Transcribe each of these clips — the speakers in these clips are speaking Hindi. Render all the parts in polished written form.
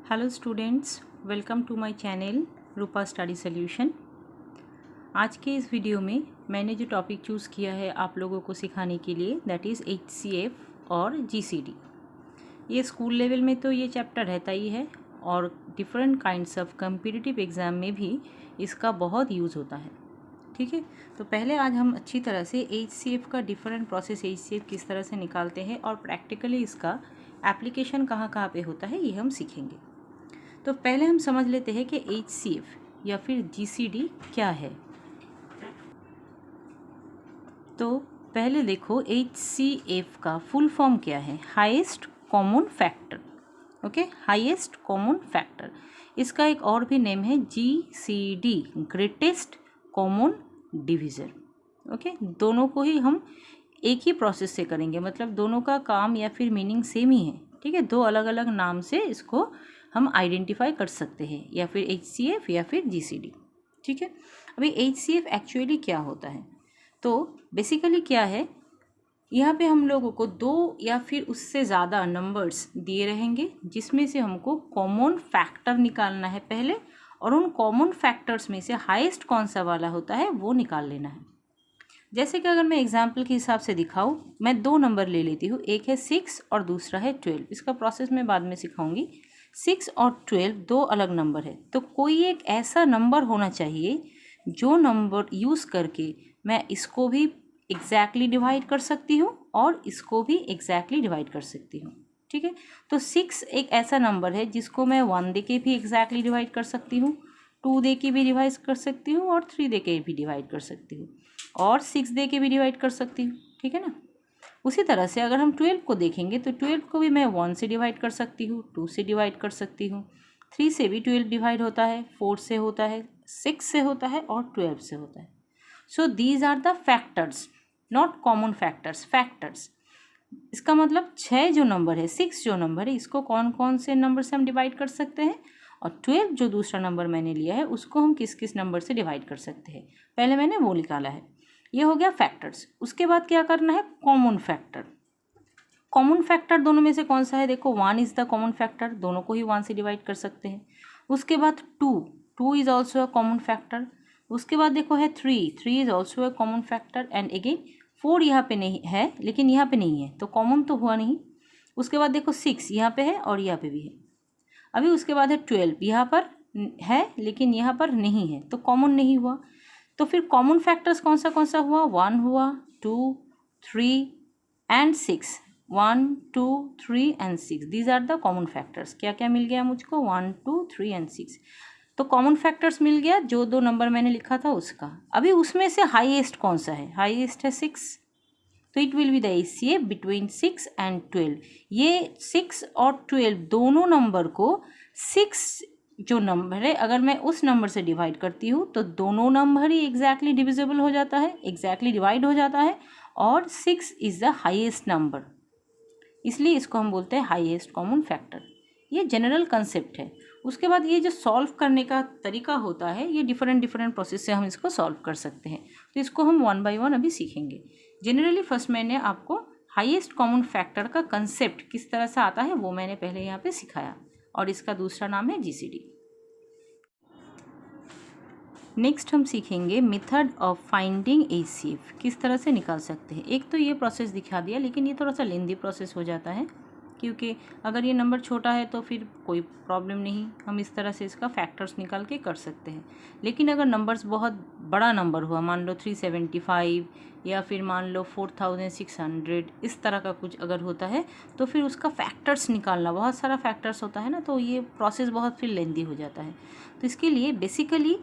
Hello students, welcome to my channel Rupa study solution. आज के इस वीडियो में मैंने जो टॉपिक चूज़ किया है आप लोगों को सिखाने के लिए, दैट इज़ HCF और GCD। ये स्कूल लेवल में तो ये चैप्टर रहता ही है और different kinds of competitive exam में भी इसका बहुत यूज़ होता है। ठीक है, तो पहले आज हम अच्छी तरह से HCF का डिफरेंट प्रोसेस HCF किस तरह से निकालते हैं और प्रैक्टिकली इसका एप्लीकेशन कहाँ कहाँ पे होता है ये हम सीखेंगे। तो पहले हम समझ लेते हैं कि HCF या फिर GCD क्या है। तो पहले देखो HCF का फुल फॉर्म क्या है, highest common factor. Okay, highest common factor. इसका एक और भी नेम है GCD, greatest common divisor. Okay, दोनों को ही हम एक ही प्रोसेस से करेंगे, मतलब दोनों का काम या फिर मीनिंग सेम ही है। ठीक है, दो अलग अलग नाम से इसको हम आइडेंटिफाई कर सकते हैं, या फिर HCF या फिर GCD। ठीक है, अभी HCF एक्चुअली क्या होता है, तो बेसिकली क्या है, यहाँ पे हम लोगों को दो या फिर उससे ज़्यादा नंबर्स दिए रहेंगे जिसमें से हमको कॉमन फैक्टर निकालना है पहले, और उन कॉमन फैक्टर्स में से हाईएस्ट कौन सा वाला होता है वो निकाल लेना है। जैसे कि अगर मैं एग्जाम्पल के हिसाब से दिखाऊँ, मैं दो नंबर ले लेती हूँ, एक है 6 और दूसरा है 12। इसका प्रोसेस मैं बाद में सिखाऊंगी। 6 और 12 दो अलग नंबर है, तो कोई एक ऐसा नंबर होना चाहिए जो नंबर यूज़ करके मैं इसको भी एग्जैक्टली डिवाइड कर सकती हूँ और इसको भी एग्जैक्टली डिवाइड कर सकती हूँ। ठीक है, तो 6 एक ऐसा नंबर है जिसको मैं 1 दे के भी एग्जैक्टली डिवाइड कर सकती हूँ, 2 दे के भी डिवाइड कर सकती हूँ और 3 दे के भी डिवाइड कर सकती हूँ, और 6 दे के भी डिवाइड कर सकती हूँ। ठीक है ना। उसी तरह से अगर हम 12 को देखेंगे तो 12 को भी मैं 1 से डिवाइड कर सकती हूँ, 2 से डिवाइड कर सकती हूँ, 3 से भी 12 डिवाइड होता है, 4 से होता है, 6 से होता है और 12 से होता है। So these are the factors, not common factors, factors. इसका मतलब 6 जो नंबर है, 6 जो नंबर है, इसको कौन कौन से नंबर से हम डिवाइड कर सकते हैं, और 12 जो दूसरा नंबर मैंने लिया है उसको हम किस किस नंबर से डिवाइड कर सकते हैं, पहले मैंने वो निकाला है। ये हो गया फैक्टर्स। उसके बाद क्या करना है, कॉमन फैक्टर। कॉमन फैक्टर दोनों में से कौन सा है, देखो 1 इज़ द कॉमन फैक्टर, दोनों को ही 1 से डिवाइड कर सकते हैं। उसके बाद 2 is also a common factor. उसके बाद देखो है 3 is also a common factor, and again 4 यहाँ पे नहीं है लेकिन यहाँ पे नहीं है, तो कॉमन तो हुआ नहीं। उसके बाद देखो 6 यहाँ पे है और यहाँ पे भी है। अभी उसके बाद है 12, यहाँ पर है लेकिन यहाँ पर नहीं है, तो कॉमन नहीं हुआ। तो फिर कॉमन फैक्टर्स कौन सा हुआ, 1 हुआ, 2, 3 and 6। 1, 2, 3 and 6, these are the common factors. क्या क्या मिल गया मुझको, 1, 2, 3 एंड 6। तो कॉमन फैक्टर्स मिल गया जो दो नंबर मैंने लिखा था उसका। अभी उसमें से हाईएस्ट कौन सा है, हाईएस्ट है 6, तो it will be the HCF between 6 and 12। ये 6 और 12 दोनों नंबर को 6 जो नंबर है अगर मैं उस नंबर से डिवाइड करती हूँ तो दोनों नंबर ही एग्जैक्टली डिविजिबल हो जाता है, एग्जैक्टली डिवाइड हो जाता है, और 6 इज़ द हाईएस्ट नंबर, इसलिए इसको हम बोलते हैं हाईएस्ट कॉमन फैक्टर। ये जनरल कंसेप्ट है। उसके बाद ये जो सॉल्व करने का तरीका होता है, ये डिफरेंट प्रोसेस से हम इसको सॉल्व कर सकते हैं, तो इसको हम 1 बाय 1 अभी सीखेंगे। जनरली फर्स्ट मैंने आपको हाईएस्ट कॉमन फैक्टर का कंसेप्ट किस तरह से आता है वो मैंने पहले यहाँ पे सिखाया, और इसका दूसरा नाम है GCD। नेक्स्ट हम सीखेंगे मेथड ऑफ फाइंडिंग HCF, किस तरह से निकाल सकते हैं। एक तो ये प्रोसेस दिखा दिया, लेकिन ये थोड़ा सा लेंदी प्रोसेस हो जाता है, क्योंकि अगर ये नंबर छोटा है तो फिर कोई प्रॉब्लम नहीं, हम इस तरह से इसका फैक्टर्स निकाल के कर सकते हैं। लेकिन अगर नंबर्स बहुत बड़ा नंबर हुआ, मान लो 375 या फिर मान लो 4600, इस तरह का कुछ अगर होता है तो फिर उसका फैक्टर्स निकालना, बहुत सारा फैक्टर्स होता है ना, तो ये प्रोसेस बहुत फिर लेंदी हो जाता है। तो इसके लिए बेसिकली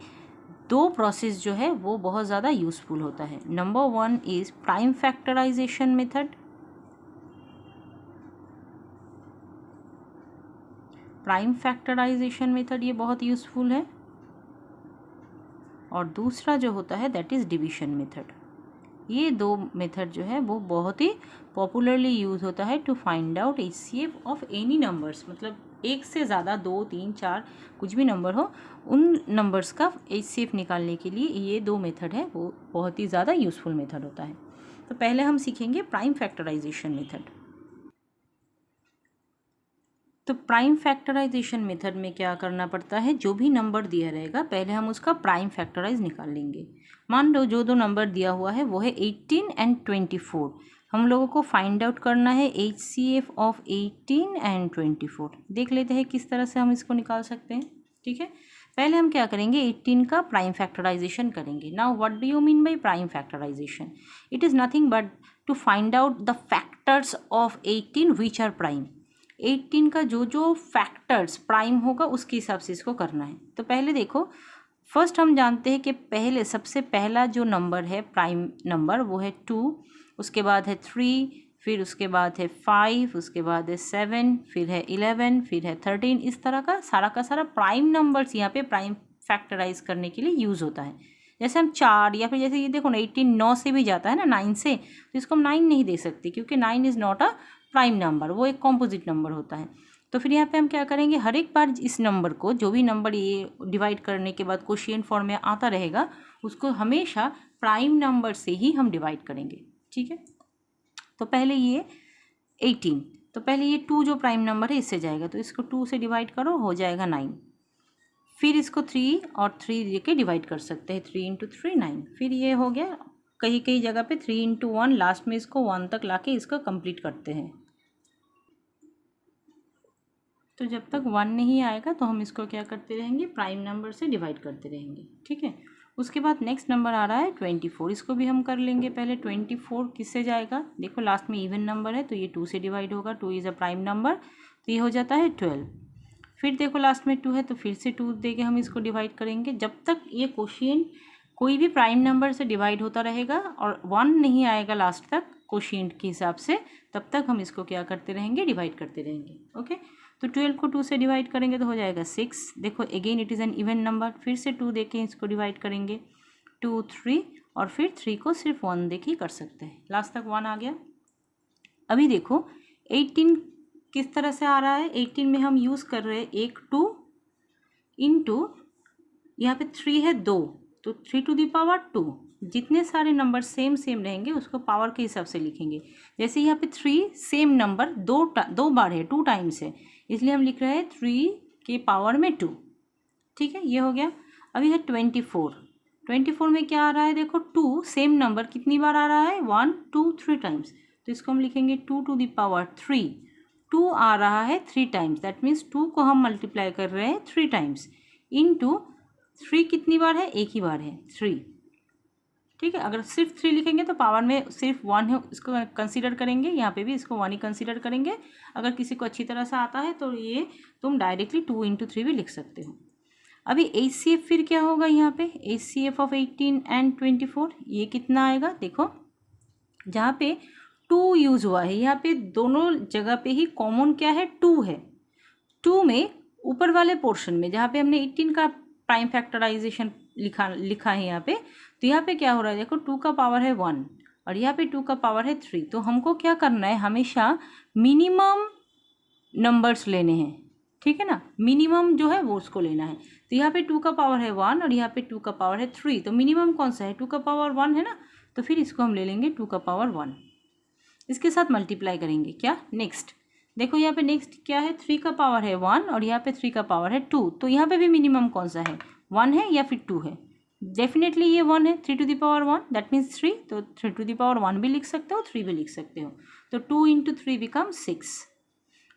दो प्रोसेस जो है वो बहुत ज़्यादा यूज़फुल होता है। Number 1 is prime factorisation method. Prime factorisation method ये बहुत यूज़फुल है। और दूसरा जो होता है दैट इज़ डिवीजन मेथड। ये दो मेथड जो है वो बहुत ही पॉपुलरली यूज़ होता है to find out HCF of any numbers, मतलब एक से ज़्यादा 2, 3, 4 कुछ भी नंबर हो, उन नंबर्स का HCF निकालने के लिए ये दो मेथड है वो बहुत ही ज़्यादा यूज़फुल मेथड होता है। तो पहले हम सीखेंगे प्राइम फैक्टराइजेशन मेथड। तो प्राइम फैक्टराइजेशन मेथड में क्या करना पड़ता है, जो भी नंबर दिया रहेगा पहले हम उसका प्राइम फैक्टराइज निकाल लेंगे। मान लो जो दो नंबर दिया हुआ है वो है 18 एंड 24। हम लोगों को फाइंड आउट करना है HCF ऑफ 18 एंड 24। देख लेते हैं किस तरह से हम इसको निकाल सकते हैं। ठीक है, पहले हम क्या करेंगे, 18 का प्राइम फैक्टराइजेशन करेंगे। Now what do you mean by prime factorisation? It is nothing but to find out the factors of 18 which are prime. 18 का जो जो फैक्टर्स प्राइम होगा उसके हिसाब से इसको करना है। तो पहले देखो, फर्स्ट हम जानते हैं कि पहले सबसे पहला जो नंबर है प्राइम नंबर वो है 2, उसके बाद है 3, फिर उसके बाद है 5, उसके बाद है 7, फिर है 11, फिर है 13। इस तरह का सारा प्राइम नंबर्स यहाँ पे प्राइम फैक्टराइज करने के लिए यूज़ होता है। जैसे हम 4 या फिर जैसे ये देखो ना 18 9 से भी जाता है ना, 9 से, तो इसको हम 9 नहीं दे सकते क्योंकि 9 is not a prime number, वो एक कॉम्पोजिट नंबर होता है। तो फिर यहाँ पे हम क्या करेंगे, हर एक बार इस नंबर को, जो भी नंबर ये डिवाइड करने के बाद क्वोशिएंट फॉर्म में आता रहेगा, उसको हमेशा प्राइम नंबर से ही हम डिवाइड करेंगे। ठीक है, तो पहले ये 18, तो पहले ये 2 जो प्राइम नंबर है इससे जाएगा, तो इसको 2 से डिवाइड करो, हो जाएगा 9। फिर इसको 3 और 3 लेके डिवाइड कर सकते हैं, 3 × 3 9। फिर ये हो गया, कहीं कहीं जगह पे 3 × 1, लास्ट में इसको 1 तक लाके इसको कंप्लीट करते हैं। तो जब तक 1 नहीं आएगा तो हम इसको क्या करते रहेंगे, प्राइम नंबर से डिवाइड करते रहेंगे। ठीक है, उसके बाद नेक्स्ट नंबर आ रहा है 24, इसको भी हम कर लेंगे। पहले 24 किससे जाएगा, देखो लास्ट में इवन नंबर है तो ये 2 से डिवाइड होगा, 2 इज़ अ प्राइम नंबर, तो ये हो जाता है 12। फिर देखो लास्ट में 2 है तो फिर से 2 दे के हम इसको डिवाइड करेंगे। जब तक ये क्वोशिएंट कोई भी प्राइम नंबर से डिवाइड होता रहेगा और 1 नहीं आएगा लास्ट तक क्वोशिएंट के हिसाब से, तब तक हम इसको क्या करते रहेंगे, डिवाइड करते रहेंगे। ओके, तो 12 को 2 से डिवाइड करेंगे तो हो जाएगा 6। देखो again it is an even number, फिर से 2 देके इसको डिवाइड करेंगे, 2 3, और फिर 3 को सिर्फ 1 देके ही कर सकते हैं, लास्ट तक 1 आ गया। अभी देखो 18 किस तरह से आ रहा है, 18 में हम यूज़ कर रहे हैं एक 2 इंटू, यहाँ पे 3 है 2, तो 3 टू द पावर 2। जितने सारे नंबर सेम रहेंगे उसको पावर के हिसाब से लिखेंगे। जैसे यहाँ पे 3 सेम नंबर दो बार है, 2 टाइम्स है, इसलिए हम लिख रहे हैं 3 के पावर में 2। ठीक है, ये हो गया। अभी है 24 में क्या आ रहा है, देखो 2 सेम नंबर कितनी बार आ रहा है, 1 2 3 टाइम्स, तो इसको हम लिखेंगे 2 टू द पावर 3। 2 आ रहा है 3 टाइम्स, दैट मीन्स 2 को हम मल्टीप्लाई कर रहे हैं 3 टाइम्स, इंटू 3 कितनी बार है, एक ही बार है 3। ठीक है, अगर सिर्फ 3 लिखेंगे तो पावर में सिर्फ 1 है, इसको कंसीडर करेंगे, यहाँ पे भी इसको 1 ही कंसीडर करेंगे। अगर किसी को अच्छी तरह से आता है तो ये तुम डायरेक्टली 2 × 3 भी लिख सकते हो। अभी HCF फिर क्या होगा, यहाँ पे HCF ऑफ 18 एंड 24, ये कितना आएगा, देखो जहाँ पे 2 यूज़ हुआ है, यहाँ पे दोनों जगह पे ही कॉमन क्या है, 2 है। 2 में ऊपर वाले पोर्शन में जहाँ पे हमने 18 का प्राइम फैक्टराइजेशन लिखा है यहाँ पे, तो यहाँ पे क्या हो रहा है, देखो 2 का पावर है 1 और यहाँ पे 2 का पावर है 3। तो हमको क्या करना है, हमेशा मिनिमम नंबर्स लेने हैं। ठीक है ना, मिनिमम जो है वो उसको लेना है। तो यहाँ पे 2 का पावर है 1 और यहाँ पे 2 का पावर है 3, तो मिनिमम कौन सा है, 2 का पावर 1 है ना, तो फिर इसको हम ले लेंगे 2 का पावर 1, इसके साथ मल्टीप्लाई करेंगे। क्या नेक्स्ट, देखो यहाँ पे नेक्स्ट क्या है, 3 का पावर है 1 और यहाँ पे 3 का पावर है 2, तो यहाँ पे भी मिनिमम कौन सा है, 1 है या फिर 2 है, डेफिनेटली ये 1 है, 3 to the power 1 that means 3, तो 3 टू द पावर 1 भी लिख सकते हो, 3 भी लिख सकते हो, तो 2 × 3 बिकम 6।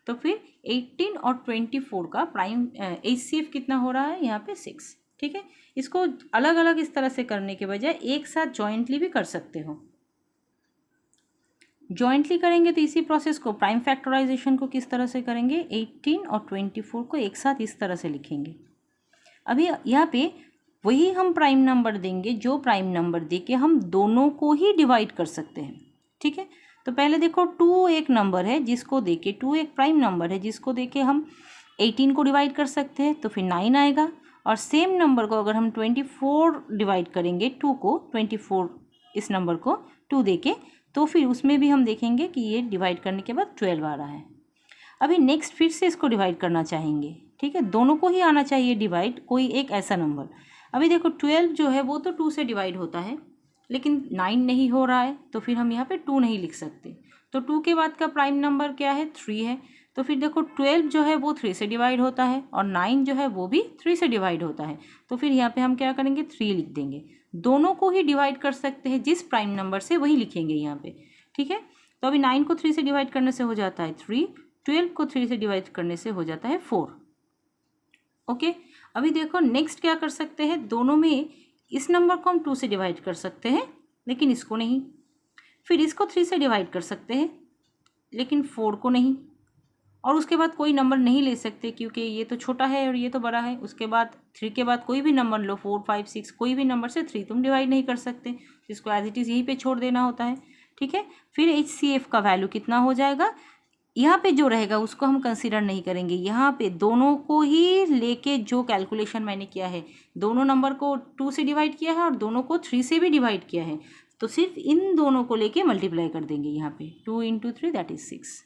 तो फिर 18 और 24 का प्राइम HCF कितना हो रहा है, यहाँ पे 6। ठीक है, इसको अलग अलग इस तरह से करने के बजाय एक साथ जॉइंटली भी कर सकते हो। जॉइंटली करेंगे तो इसी प्रोसेस को, प्राइम फैक्टराइजेशन को किस तरह से करेंगे, 18 और 24 को एक साथ इस तरह से लिखेंगे। अभी यहाँ पे वही हम प्राइम नंबर देंगे जो प्राइम नंबर दे के हम दोनों को ही डिवाइड कर सकते हैं। ठीक है, तो पहले देखो 2 एक नंबर है जिसको दे के, 2 एक प्राइम नंबर है जिसको दे के हम 18 को डिवाइड कर सकते हैं, तो फिर 9 आएगा। और सेम नंबर को अगर हम 24 डिवाइड करेंगे, 2 को 24 इस नंबर को 2 दे के, तो फिर उसमें भी हम देखेंगे कि ये डिवाइड करने के बाद 12 आ रहा है। अभी नेक्स्ट फिर से इसको डिवाइड करना चाहेंगे। ठीक है, दोनों को ही आना चाहिए डिवाइड, कोई एक ऐसा नंबर। अभी देखो 12 जो है वो तो 2 से डिवाइड होता है, लेकिन 9 नहीं हो रहा है, तो फिर हम यहाँ पे 2 नहीं लिख सकते। तो 2 के बाद का प्राइम नंबर क्या है, 3 है, तो फिर देखो 12 जो है वो 3 से डिवाइड होता है और 9 जो है वो भी 3 से डिवाइड होता है। तो फिर यहाँ पे हम क्या करेंगे, 3 लिख देंगे। दोनों को ही डिवाइड कर सकते हैं, जिस प्राइम नंबर से वही लिखेंगे यहाँ पे, ठीक है। तो अभी 9 को 3 से डिवाइड करने से हो जाता है 3, 12 को 3 से डिवाइड करने से हो जाता है 4। ओके, अभी देखो नेक्स्ट क्या कर सकते हैं, दोनों में इस नंबर को हम 2 से डिवाइड कर सकते हैं लेकिन इसको नहीं। फिर इसको 3 से डिवाइड कर सकते हैं लेकिन 4 को नहीं। और उसके बाद कोई नंबर नहीं ले सकते क्योंकि ये तो छोटा है और ये तो बड़ा है। उसके बाद 3 के बाद कोई भी नंबर लो, 4, 5, 6, कोई भी नंबर से 3 तुम डिवाइड नहीं कर सकते, इसको एज इट इज़ यहीं पे छोड़ देना होता है, ठीक है। फिर HCF का वैल्यू कितना हो जाएगा, यहाँ पे जो रहेगा उसको हम कंसीडर नहीं करेंगे। यहाँ पे दोनों को ही लेके जो कैलकुलेशन मैंने किया है, दोनों नंबर को 2 से डिवाइड किया है और दोनों को 3 से भी डिवाइड किया है, तो सिर्फ इन दोनों को लेके मल्टीप्लाई कर देंगे यहाँ पे। 2 × 3 दैट इज 6।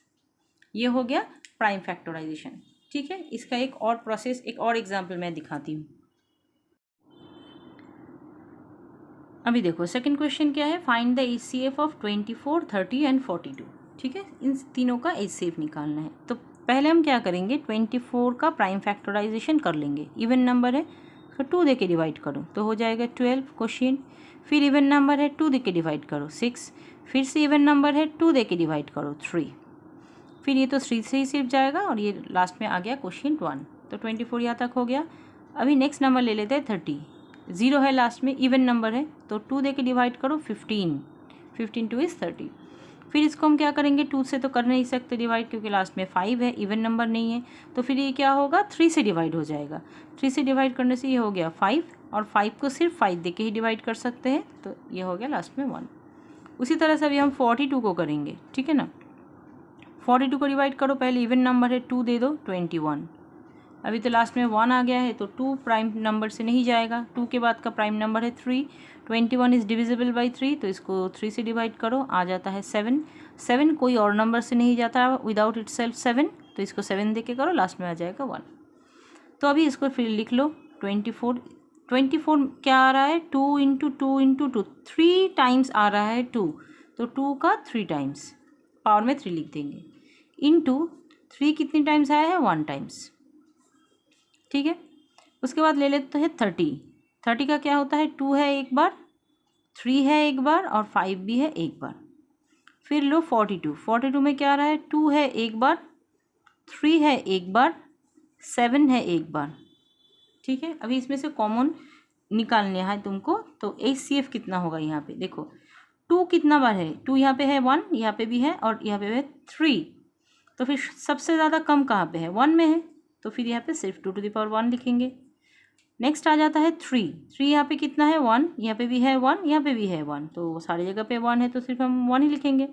ये हो गया प्राइम फैक्टराइजेशन, ठीक है। इसका एक और प्रोसेस, एक और एग्जाम्पल मैं दिखाती हूँ। अभी देखो सेकंड क्वेश्चन क्या है, find the HCF of 24, 30 and 42, ठीक है। इन तीनों का HCF निकालना है। तो पहले हम क्या करेंगे, 24 का प्राइम फैक्टराइजेशन कर लेंगे। इवन नंबर है तो 2 दे के डिवाइड करो तो हो जाएगा 12 क्वेश्चन। फिर इवन नंबर है 2 दे के डिवाइड करो 6। फिर से इवन नंबर है 2 दे के डिवाइड करो 3। फिर ये तो 3 से ही सिर्फ जाएगा और ये लास्ट में आ गया क्वेश्चन 1। तो 24 यहाँ तक हो गया। अभी नेक्स्ट नंबर ले लेते हैं 30, 0 है लास्ट में, इवन नंबर है तो 2 दे के डिवाइड करो 15, 15 2 इज़ 30। फिर इसको हम क्या करेंगे, 2 से तो कर नहीं सकते डिवाइड क्योंकि लास्ट में 5 है, इवन नंबर नहीं है। तो फिर ये क्या होगा, 3 से डिवाइड हो जाएगा। 3 से डिवाइड करने से ये हो गया 5 और 5 को सिर्फ 5 दे के ही डिवाइड कर सकते हैं, तो ये हो गया लास्ट में 1। उसी तरह से अभी हम 42 को करेंगे, ठीक है ना। 42 को डिवाइड करो, पहले इवन नंबर है 2 दे दो 21। अभी तो लास्ट में 1 आ गया है तो 2 प्राइम नंबर से नहीं जाएगा। 2 के बाद का प्राइम नंबर है 3। 21 इज़ डिविजिबल बाई 3 तो इसको 3 से डिवाइड करो, आ जाता है 7। 7 कोई और नंबर से नहीं जाता विदाउट इट सेल्फ 7, तो इसको 7 दे के करो, लास्ट में आ जाएगा 1। तो अभी इसको फिर लिख लो 24 क्या आ रहा है, 2 × 2 × 2, 3 टाइम्स आ रहा है 2, तो 2 का 3 टाइम्स, पावर में 3 लिख देंगे, इंटू 3 कितनी टाइम्स आया है, 1 टाइम्स, ठीक है। उसके बाद ले लेते हैं 30 का क्या होता है, 2 है एक बार, 3 है एक बार और 5 भी है एक बार। फिर लो 42 में क्या आ रहा है, 2 है एक बार, 3 है एक बार, 7 है एक बार, ठीक है। अभी इसमें से कॉमन निकालने है तुमको, तो HCF कितना होगा, यहाँ पे देखो 2 कितना बार है, 2 यहाँ पे है, 1 यहाँ पे भी है और यहाँ पे है 3, तो फिर सबसे ज़्यादा कम कहाँ पे है, 1 में है, तो फिर यहाँ पे सिर्फ 2 to the power 1 लिखेंगे। नेक्स्ट आ जाता है 3 यहाँ पे कितना है, 1, यहाँ पे भी है 1, यहाँ पे भी है 1, तो सारी जगह पे 1 है तो सिर्फ हम 1 ही लिखेंगे।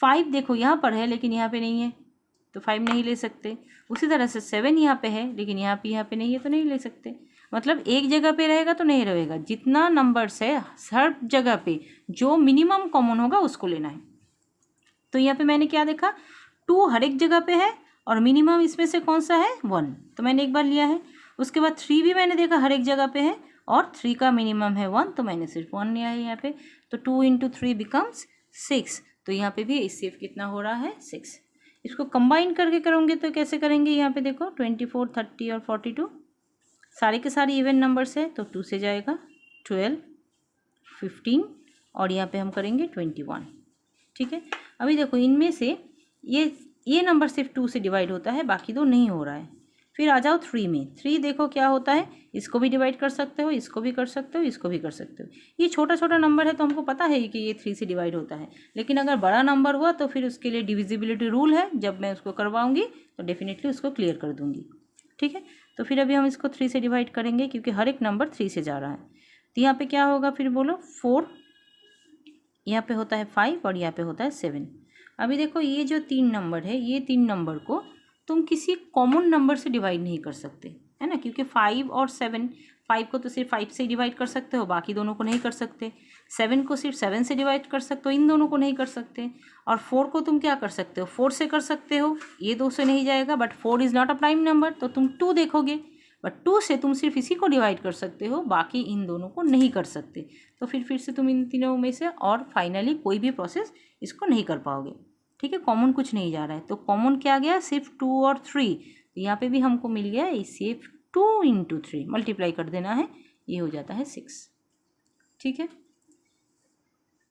5 देखो यहाँ पर है लेकिन यहाँ पे नहीं है तो 5 नहीं ले सकते। उसी तरह से 7 यहाँ पे है लेकिन यहाँ पे नहीं है तो नहीं ले सकते। मतलब एक जगह पे रहेगा तो नहीं रहेगा, जितना नंबर्स है हर जगह पे जो मिनिमम कॉमन होगा उसको लेना है। तो यहाँ पे मैंने क्या देखा, 2 हर एक जगह पे है और मिनिमम इसमें से कौन सा है, 1, तो मैंने एक बार लिया है। उसके बाद 3 भी मैंने देखा हर एक जगह पे है और 3 का मिनिमम है 1, तो मैंने सिर्फ 1 लिया है यहाँ पे। तो 2 × 3 बिकम्स 6, तो यहाँ पे भी HCF कितना हो रहा है, 6। इसको कंबाइन करके करोगे तो कैसे करेंगे, यहाँ पे देखो 24, 30 और 42 सारे के सारे इवन नंबर्स है तो 2 से जाएगा, 12, 15 और यहाँ पे हम करेंगे 21, ठीक है। अभी देखो इनमें से ये नंबर सिर्फ 2 से डिवाइड होता है, बाकी दो नहीं हो रहा है। फिर आ जाओ 3 में, 3 देखो क्या होता है, इसको भी डिवाइड कर सकते हो, इसको भी कर सकते हो, इसको भी कर सकते हो। ये छोटा छोटा नंबर है तो हमको पता है कि ये 3 से डिवाइड होता है, लेकिन अगर बड़ा नंबर हुआ तो फिर उसके लिए डिविजिबिलिटी रूल है, जब मैं उसको करवाऊंगी तो डेफिनेटली उसको क्लियर कर दूंगी, ठीक है। तो फिर अभी हम इसको 3 से डिवाइड करेंगे क्योंकि हर एक नंबर 3 से जा रहा है। तो यहाँ पे क्या होगा, फिर बोलो 4, यहाँ पे होता है 5 और यहाँ पे होता है 7। अभी देखो ये जो 3 नंबर है, ये 3 नंबर को तुम किसी कॉमन नंबर से डिवाइड नहीं कर सकते, है ना, क्योंकि 5 और 7, 5 को तो सिर्फ 5 से डिवाइड कर सकते हो, बाकी दोनों को नहीं कर सकते। 7 को सिर्फ 7 से डिवाइड कर सकते हो, इन दोनों को नहीं कर सकते। और 4 को तुम क्या कर सकते हो, 4 से कर सकते हो, ये 2 से नहीं जाएगा, but 4 is not a prime number, तो तुम 2 देखोगे, बट 2 से तुम सिर्फ इसी को डिवाइड कर सकते हो, बाकी इन दोनों को नहीं कर सकते। तो फिर से तुम इन तीनों में से और फाइनली कोई भी प्रोसेस इसको नहीं कर पाओगे, ठीक है, कॉमन कुछ नहीं जा रहा है, तो कॉमन क्या गया, सिर्फ 2 और 3, तो यहाँ पे भी हमको मिल गया सिर्फ 2 × 3 मल्टीप्लाई कर देना है, ये हो जाता है 6। ठीक है।